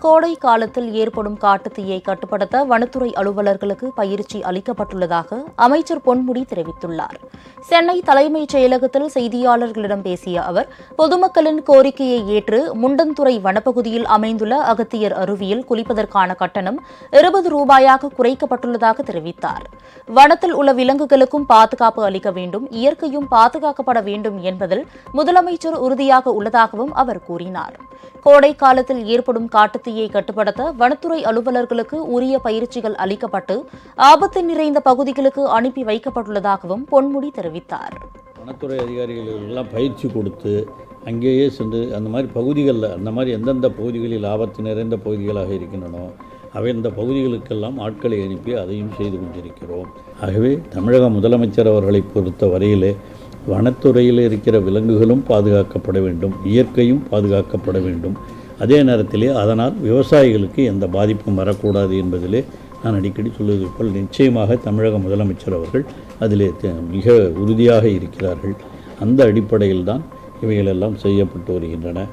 கோடை காலத்தில் ஏற்படும் காட்டுத்தீயை கட்டுப்படுத்த வனத்துறை அலுவலர்களுக்கு பயிற்சி அளிக்கப்பட்டுள்ளதாக அமைச்சர் பொன்முடி தெரிவித்துள்ளார். சென்னை தலைமைச் செயலகத்தில் செய்தியாளர்களிடம் பேசிய அவர், பொதுமக்களின் கோரிக்கையை ஏற்று முண்டன்துறை வனப்பகுதியில் அமைந்துள்ள அகத்தியர் அருவியில் குளிப்பதற்கான கட்டணம் ரூபாயாக குறைக்கப்பட்டுள்ளதாக தெரிவித்தார். வனத்தில் உள்ள விலங்குகளுக்கும் பாதுகாப்பு அளிக்க வேண்டும், இயற்கையும் பாதுகாக்கப்பட வேண்டும் என்பதில் முதலமைச்சர் உறுதியாக உள்ளதாகவும் அவர் கூறினார். கோடை காலத்தில் ஏற்படும் காட்டுத்தீயை கட்டுப்படுத்த வனத்துறை அலுவலர்களுக்கு உரிய பயிற்சிகள் அளிக்கப்பட்டு ஆபத்து நிறைந்த பகுதிகளுக்கு அனுப்பி வைக்கப்பட்டுள்ளதாகவும் பொன்முடி தெரிவித்தார். வனத்துறை அதிகாரிகளுக்கெல்லாம் பயிற்சி கொடுத்து அங்கேயே சென்று அந்த மாதிரி பகுதிகளில் அந்த மாதிரி எந்தெந்த பகுதிகளில் ஆபத்து நிறைந்த பகுதிகளாக இருக்கின்றனோ அவை இந்த பகுதிகளுக்கெல்லாம் ஆட்களை அனுப்பி அதையும் செய்து கொண்டிருக்கிறோம். ஆகவே தமிழக முதலமைச்சர் அவர்களை பொறுத்த வரையிலே வனத்துறையில் இருக்கிற விலங்குகளும் பாதுகாக்கப்பட வேண்டும், இயற்கையும் பாதுகாக்கப்பட வேண்டும். அதே நேரத்திலே அதனால் விவசாயிகளுக்கு எந்த பாதிப்பும் வரக்கூடாது என்பதிலே நான் அடிக்கடி சொல்வது போல் நிச்சயமாக தமிழக முதலமைச்சர் அவர்கள் அதிலே மிக உறுதியாக இருக்கிறார்கள். அந்த அடிப்படையில் தான் இவைகளெல்லாம் செய்யப்பட்டு வருகின்றன.